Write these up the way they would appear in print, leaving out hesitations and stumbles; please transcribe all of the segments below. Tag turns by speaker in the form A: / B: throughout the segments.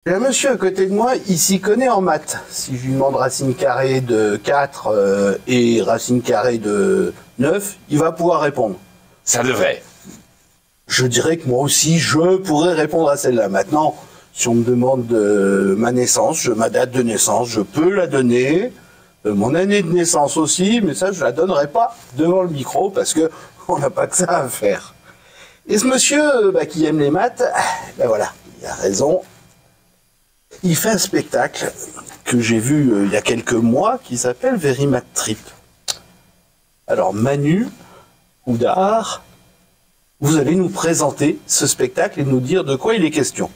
A: J'ai un monsieur à côté de moi, il s'y connaît en maths. Si je lui demande racine carrée de 4 et racine carrée de 9, il va pouvoir répondre.
B: Ça devrait.
A: Je dirais que moi aussi, je pourrais répondre à celle-là. Maintenant, si on me demande ma naissance, ma date de naissance, je peux la donner. Mon année de naissance aussi, mais ça, je la donnerai pas devant le micro parce que on n'a pas que ça à faire. Et ce monsieur qui aime les maths, ben voilà, il a raison. Il fait un spectacle que j'ai vu il y a quelques mois qui s'appelle Very Math Trip. Alors Manu, Oudard, vous allez nous présenter ce spectacle et nous dire de quoi il est question.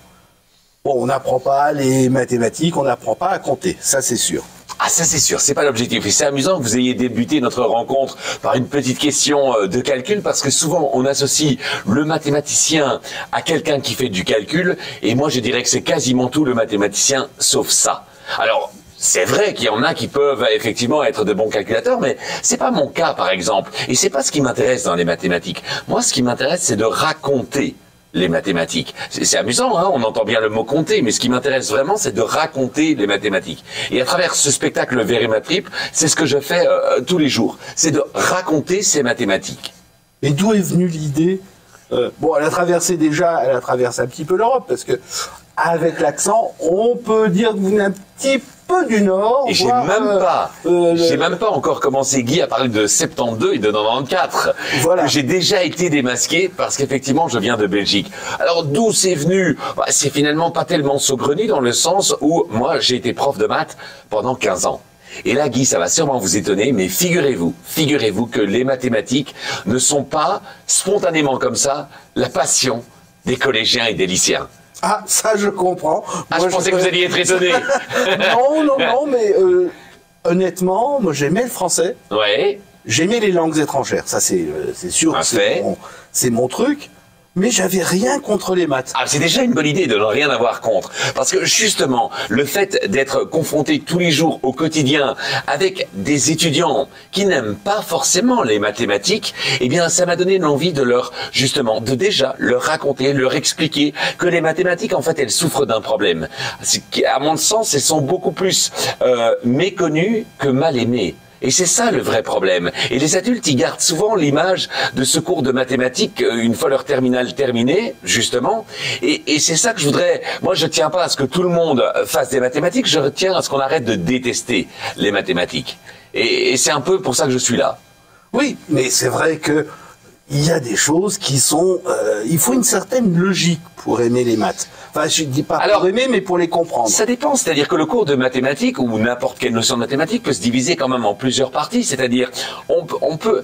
A: Bon, on n'apprend pas les mathématiques, on n'apprend pas à compter, ça c'est sûr.
B: Ah, ça c'est sûr, c'est pas l'objectif. Et c'est amusant que vous ayez débuté notre rencontre par une petite question de calcul, parce que souvent on associe le mathématicien à quelqu'un qui fait du calcul, et moi je dirais que c'est quasiment tout le mathématicien, sauf ça. Alors, c'est vrai qu'il y en a qui peuvent effectivement être de bons calculateurs, mais c'est pas mon cas par exemple. Et c'est pas ce qui m'intéresse dans les mathématiques. Moi, ce qui m'intéresse, c'est de raconter les mathématiques. C'est amusant, hein, on entend bien le mot compter, mais ce qui m'intéresse vraiment, c'est de raconter les mathématiques. Et à travers ce spectacle Very Math Trip, c'est ce que je fais tous les jours. C'est de raconter ces mathématiques.
A: Et d'où est venue l'idée Bon, elle a traversé un petit peu l'Europe, parce que avec l'accent, on peut dire que vous venez un petit peu du Nord.
B: Et j'ai même pas encore commencé, Guy, à parler de 72 et de 94.
A: Voilà.
B: J'ai déjà été démasqué parce qu'effectivement, je viens de Belgique. Alors, d'où c'est venu? C'est finalement pas tellement saugrenu dans le sens où moi, j'ai été prof de maths pendant 15 ans. Et là, Guy, ça va sûrement vous étonner, mais figurez-vous que les mathématiques ne sont pas spontanément comme ça la passion des collégiens et des lycéens.
A: Ah, ça je comprends.
B: Ah, moi, je pensais que vous alliez être étonné.
A: Non, mais honnêtement, moi j'aimais le français.
B: Ouais.
A: J'aimais les langues étrangères, ça c'est sûr, c'est mon truc. Mais j'avais rien contre les maths.
B: Ah, c'est déjà une bonne idée de ne rien avoir contre. Parce que justement, le fait d'être confronté tous les jours au quotidien avec des étudiants qui n'aiment pas forcément les mathématiques, eh bien, ça m'a donné l'envie de déjà leur raconter, leur expliquer que les mathématiques, en fait, elles souffrent d'un problème. À mon sens, elles sont beaucoup plus méconnues que mal aimées. Et c'est ça le vrai problème. Et les adultes, ils gardent souvent l'image de ce cours de mathématiques une fois leur terminale terminée, justement. Et c'est ça que je voudrais... Moi, je tiens pas à ce que tout le monde fasse des mathématiques, je tiens à ce qu'on arrête de détester les mathématiques. Et c'est un peu pour ça que je suis là.
A: Oui, mais c'est vrai que il y a des choses qui sont... il faut une certaine logique pour aimer les maths. Enfin, je ne dis pas pour aimer, mais pour les comprendre.
B: Ça dépend, c'est-à-dire que le cours de mathématiques, ou n'importe quelle notion de mathématiques, peut se diviser quand même en plusieurs parties. C'est-à-dire, on peut...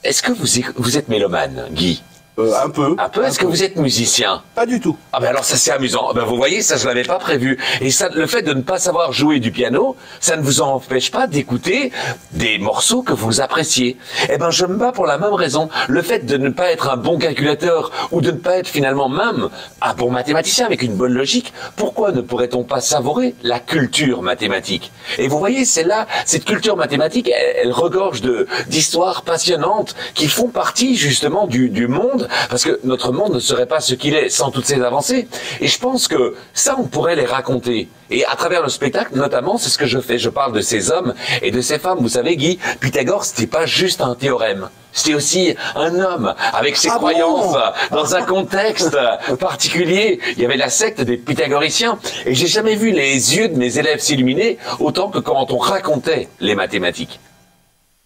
B: Est-ce que vous êtes mélomane, Guy?
A: Un peu.
B: Un peu. Est-ce que vous êtes musicien?
A: Pas du tout.
B: Ah ben alors ça c'est amusant. Ben vous voyez, ça je l'avais pas prévu. Et ça, le fait de ne pas savoir jouer du piano, ça ne vous empêche pas d'écouter des morceaux que vous appréciez. Eh ben je me bats pour la même raison. Le fait de ne pas être un bon calculateur ou de ne pas être finalement même un bon mathématicien avec une bonne logique, pourquoi ne pourrait-on pas savourer la culture mathématique? Et vous voyez, c'est là, cette culture mathématique, elle regorge d'histoires passionnantes qui font partie justement du monde. Parce que notre monde ne serait pas ce qu'il est sans toutes ces avancées. Et je pense que ça, on pourrait les raconter. Et à travers le spectacle, notamment, c'est ce que je fais. Je parle de ces hommes et de ces femmes. Vous savez, Guy, Pythagore, c'était pas juste un théorème. C'était aussi un homme avec ses croyances dans un contexte particulier. Il y avait la secte des pythagoriciens. Et j'ai jamais vu les yeux de mes élèves s'illuminer autant que quand on racontait les mathématiques.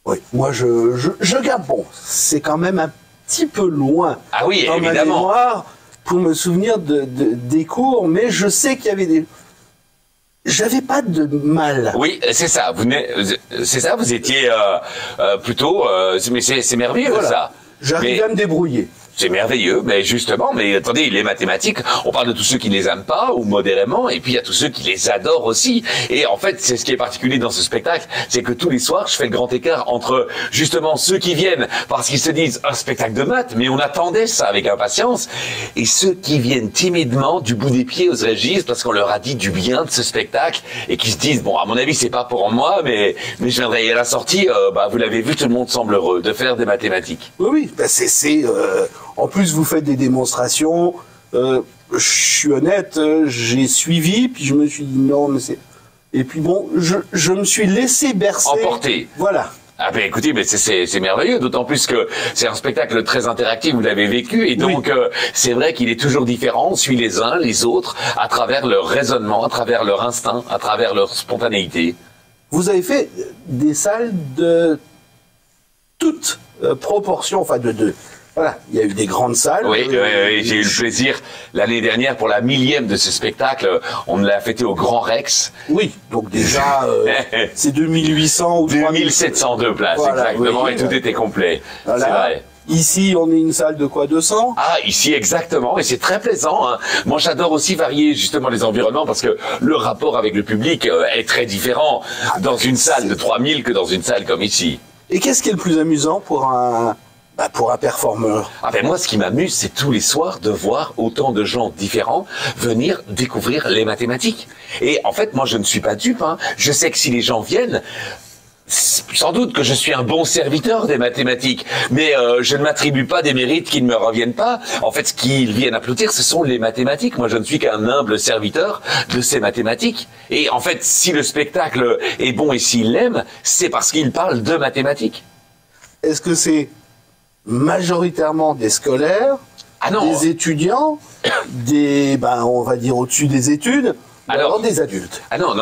A: Oui, moi je garde bon. C'est quand même un petit peu loin dans
B: évidemment.
A: ma mémoire pour me souvenir des cours, mais je sais qu'il y avait des... J'avais pas de mal.
B: Oui, c'est ça. Vous étiez plutôt... mais c'est merveilleux, voilà. Ça.
A: J'arrive à me débrouiller.
B: C'est merveilleux, mais justement, mais attendez, les mathématiques, on parle de tous ceux qui les aiment pas, ou modérément, et puis il y a tous ceux qui les adorent aussi. Et en fait, c'est ce qui est particulier dans ce spectacle, c'est que tous les soirs, je fais le grand écart entre, justement, ceux qui viennent parce qu'ils se disent un spectacle de maths, mais on attendait ça avec impatience, et ceux qui viennent timidement, du bout des pieds, oserais-je dire, parce qu'on leur a dit du bien de ce spectacle, et qui se disent, bon, à mon avis, c'est pas pour moi, mais je viendrai. Et à la sortie, vous l'avez vu, tout le monde semble heureux de faire des mathématiques.
A: Oui, en plus, vous faites des démonstrations. je suis honnête, j'ai suivi, puis je me suis dit non, mais c'est... Et puis bon, je me suis laissé bercer.
B: Emporté.
A: Voilà.
B: Ah ben écoutez, mais c'est merveilleux, d'autant plus que c'est un spectacle très interactif, vous l'avez vécu, et donc c'est vrai qu'il est toujours différent, on suit les uns, les autres, à travers leur raisonnement, à travers leur instinct, à travers leur spontanéité.
A: Vous avez fait des salles de toute proportion, enfin voilà, il y a eu des grandes salles.
B: Oui, j'ai eu le plaisir l'année dernière pour la 1000e de ce spectacle. On l'a fêté au Grand Rex.
A: Oui, donc déjà, c'est 2800 ou
B: 2702 places, voilà, exactement, oui, et tout était complet. Voilà. C'est vrai.
A: Ici, on est une salle de quoi, 200?
B: Ah, ici, exactement, et c'est très plaisant. Hein. Moi, j'adore aussi varier justement les environnements parce que le rapport avec le public est très différent dans une salle de 3000 que dans une salle comme ici.
A: Et qu'est-ce qui est le plus amusant pour un performeur?
B: Ah ben moi, ce qui m'amuse, c'est tous les soirs de voir autant de gens différents venir découvrir les mathématiques. Et en fait, moi, je ne suis pas dupe. Hein. Je sais que si les gens viennent, sans doute que je suis un bon serviteur des mathématiques, mais je ne m'attribue pas des mérites qui ne me reviennent pas. En fait, ce qu'ils viennent applaudir, ce sont les mathématiques. Moi, je ne suis qu'un humble serviteur de ces mathématiques. Et en fait, si le spectacle est bon et s'il l'aime, c'est parce qu'il parle de mathématiques.
A: Est-ce que c'est majoritairement des scolaires, des étudiants, on va dire au-dessus des études, alors des adultes?
B: Ah non,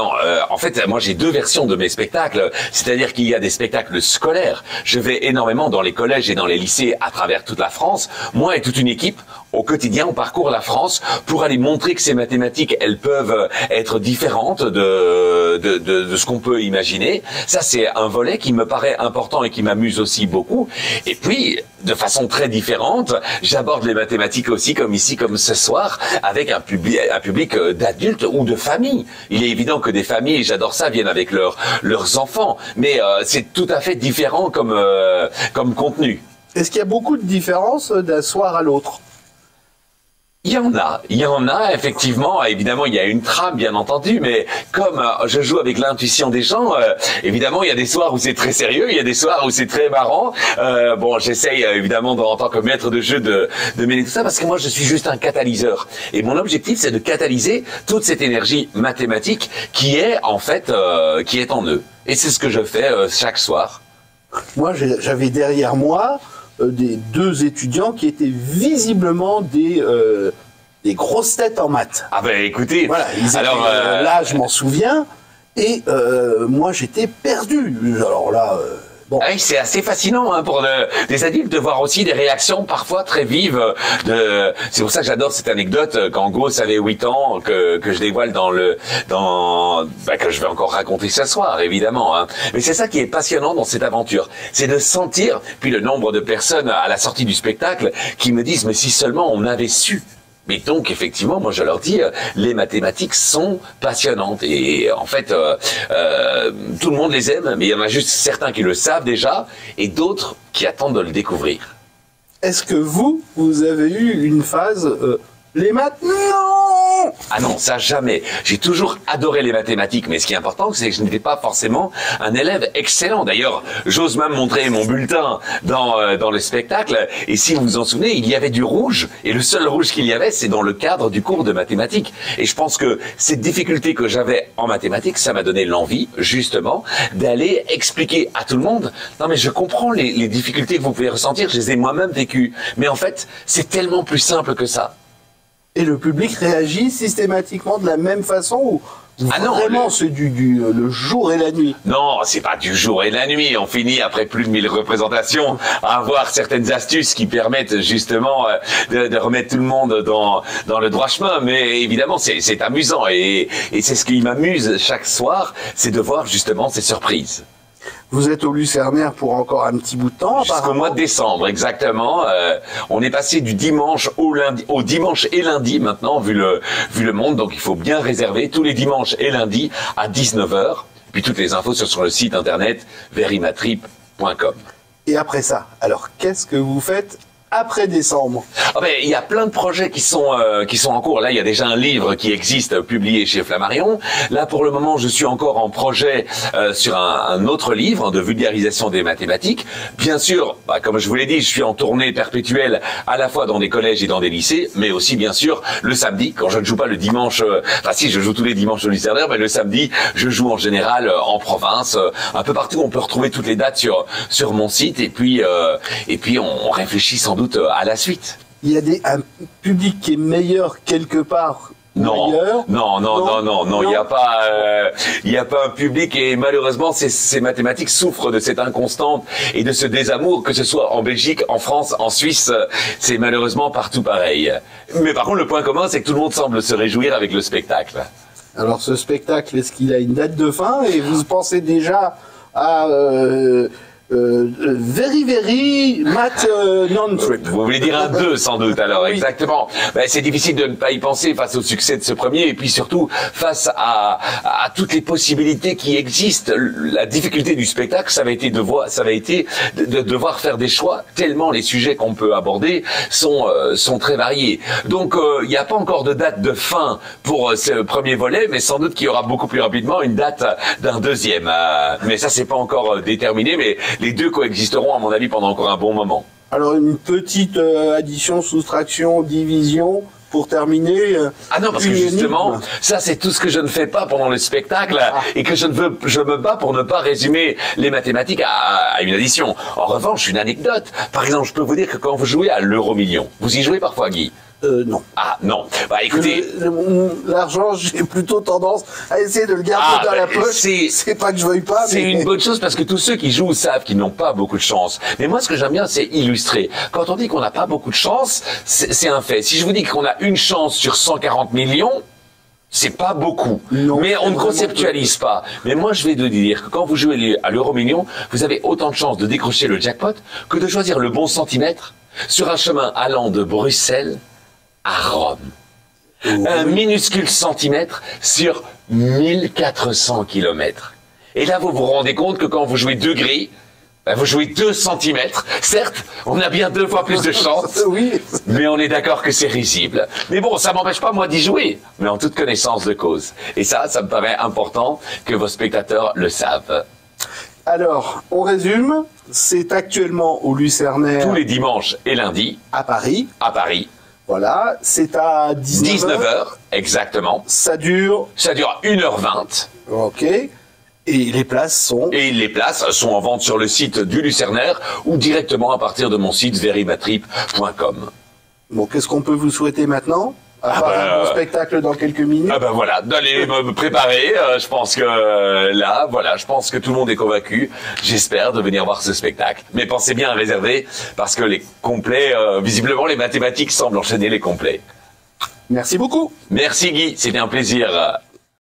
B: en fait, moi j'ai deux versions de mes spectacles, c'est-à-dire qu'il y a des spectacles scolaires. Je vais énormément dans les collèges et dans les lycées à travers toute la France. Moi et toute une équipe, au quotidien, on parcourt la France pour aller montrer que ces mathématiques, elles peuvent être différentes de ce qu'on peut imaginer. Ça, c'est un volet qui me paraît important et qui m'amuse aussi beaucoup. Et puis, de façon très différente, j'aborde les mathématiques aussi, comme ici, comme ce soir, avec un public d'adultes ou de familles. Il est évident que des familles, et j'adore ça, viennent avec leurs enfants. Mais c'est tout à fait différent comme contenu.
A: Est-ce qu'il y a beaucoup de différences d'un soir à l'autre?
B: Il y en a effectivement. Évidemment, il y a une trame, bien entendu, mais comme je joue avec l'intuition des gens, évidemment, il y a des soirs où c'est très sérieux, il y a des soirs où c'est très marrant. Bon, j'essaye évidemment en tant que maître de jeu de mêler tout ça, parce que moi, je suis juste un catalyseur. Et mon objectif, c'est de catalyser toute cette énergie mathématique qui est en fait, qui est en eux. Et c'est ce que je fais chaque soir.
A: Moi, j'avais derrière moi des deux étudiants qui étaient visiblement des grosses têtes en maths.
B: Ah ben écoutez,
A: voilà, alors là je m'en souviens, et moi j'étais perdu. Alors là, bon.
B: Ah oui, c'est assez fascinant hein, pour des adultes de voir aussi des réactions parfois très vives. C'est pour ça que j'adore cette anecdote quand Gauss avait 8 ans, que je dévoile que je vais encore raconter ce soir, évidemment. Hein. Mais c'est ça qui est passionnant dans cette aventure, c'est de sentir, puis le nombre de personnes à la sortie du spectacle qui me disent, mais si seulement on avait su. Mais donc, effectivement, moi je leur dis, les mathématiques sont passionnantes et en fait, tout le monde les aime, mais il y en a juste certains qui le savent déjà et d'autres qui attendent de le découvrir.
A: Est-ce que vous avez eu une phase, les maths, non?
B: Ah non, ça jamais. J'ai toujours adoré les mathématiques, mais ce qui est important, c'est que je n'étais pas forcément un élève excellent. D'ailleurs, j'ose même montrer mon bulletin dans le spectacle. Et si vous vous en souvenez, il y avait du rouge. Et le seul rouge qu'il y avait, c'est dans le cadre du cours de mathématiques. Et je pense que cette difficulté que j'avais en mathématiques, ça m'a donné l'envie, justement, d'aller expliquer à tout le monde. Non, mais je comprends les difficultés que vous pouvez ressentir. Je les ai moi-même vécues. Mais en fait, c'est tellement plus simple que ça.
A: Et le public réagit systématiquement de la même façon ou vraiment c'est le jour et la nuit?
B: Non, c'est pas du jour et de la nuit. On finit après plus de 1000 représentations à avoir certaines astuces qui permettent justement de remettre tout le monde dans le droit chemin. Mais évidemment, c'est amusant et c'est ce qui m'amuse chaque soir, c'est de voir justement ces surprises.
A: Vous êtes au Lucernaire pour encore un petit bout de temps,
B: jusqu'au mois de décembre, exactement. On est passé du dimanche au dimanche et lundi maintenant, vu le monde. Donc il faut bien réserver tous les dimanches et lundis à 19h. Puis toutes les infos sur le site internet verimatrip.com.
A: Et après ça, alors qu'est-ce que vous faites après décembre?
B: Ah ben, il y a plein de projets qui sont en cours. Là, il y a déjà un livre qui existe, publié chez Flammarion. Là, pour le moment, je suis encore en projet sur un autre livre de vulgarisation des mathématiques. Bien sûr, bah, comme je vous l'ai dit, je suis en tournée perpétuelle à la fois dans des collèges et dans des lycées, mais aussi, bien sûr, le samedi, quand je ne joue pas le dimanche. Enfin, si, je joue tous les dimanches au Lucernaire, mais le samedi, je joue en général en province, un peu partout. On peut retrouver toutes les dates sur mon site, et puis on réfléchit sans doute à la suite.
A: Il y a un public qui est meilleur quelque part
B: Non,
A: ailleurs?
B: non, il n'y a pas un public, et malheureusement ces mathématiques souffrent de cette inconstante et de ce désamour, que ce soit en Belgique, en France, en Suisse, c'est malheureusement partout pareil. Mais par contre, le point commun, c'est que tout le monde semble se réjouir avec le spectacle.
A: Alors ce spectacle, est-ce qu'il a une date de fin, et vous pensez déjà à very math non-trip?
B: Vous voulez dire un 2 sans doute, alors,
A: Oui.
B: Exactement. Ben, c'est difficile de ne pas y penser face au succès de ce premier, et puis surtout face à toutes les possibilités qui existent. La difficulté du spectacle, ça va été de devoir faire des choix, tellement les sujets qu'on peut aborder sont très variés. Donc il n'y a pas encore de date de fin pour ce premier volet, mais sans doute qu'il y aura beaucoup plus rapidement une date d'un deuxième. Mais ça, c'est pas encore déterminé, mais les deux coexisteront, à mon avis, pendant encore un bon moment.
A: Alors une petite addition, soustraction, division pour terminer.
B: Ah non, parce que
A: une
B: justement,
A: énigme.
B: ça c'est tout ce que je ne fais pas pendant le spectacle, et que je me bats pour ne pas résumer les mathématiques à une addition. En revanche, une anecdote. Par exemple, je peux vous dire que quand vous jouez à l'euro-million, vous y jouez parfois, Guy?
A: Non.
B: Ah non. Bah écoutez.
A: L'argent, j'ai plutôt tendance à essayer de le garder dans la poche. C'est pas que je veuille pas,
B: C'est
A: mais
B: une bonne chose, parce que tous ceux qui jouent savent qu'ils n'ont pas beaucoup de chance. Mais moi, ce que j'aime bien, c'est illustrer. Quand on dit qu'on n'a pas beaucoup de chance, c'est un fait. Si je vous dis qu'on a une chance sur 140 millions, c'est pas beaucoup.
A: Non,
B: mais on ne
A: vraiment
B: conceptualise pas. Mais moi, je vais vous dire que quand vous jouez à l'euro-million, vous avez autant de chances de décrocher le jackpot que de choisir le bon centimètre sur un chemin allant de Bruxelles à Rome. Un minuscule centimètre sur 1400 kilomètres. Et là, vous vous rendez compte que quand vous jouez 2 grilles, ben vous jouez 2 centimètres. Certes, on a bien 2 fois plus de chance.
A: oui.
B: Mais on est d'accord que c'est risible. Mais bon, ça m'empêche pas, moi, d'y jouer, mais en toute connaissance de cause. Et ça me paraît important que vos spectateurs le savent.
A: Alors, on résume. C'est actuellement au Lucernaire.
B: Tous les dimanches et lundis,
A: à Paris.
B: à Paris,
A: Voilà, c'est à
B: 19h, exactement.
A: Ça dure.
B: Ça dure 1h20.
A: Ok. Et les places sont.
B: Et les places sont en vente sur le site du Lucernaire ou directement à partir de mon site verimatrip.com.
A: Bon, qu'est-ce qu'on peut vous souhaiter maintenant? À part un bon spectacle dans quelques minutes.
B: Ah ben voilà, d'aller me préparer. Je pense que là, voilà, je pense que tout le monde est convaincu. J'espère de venir voir ce spectacle. Mais pensez bien à réserver, parce que les complets, visiblement, les mathématiques semblent enchaîner les complets.
A: Merci beaucoup.
B: Merci Guy, c'était un plaisir.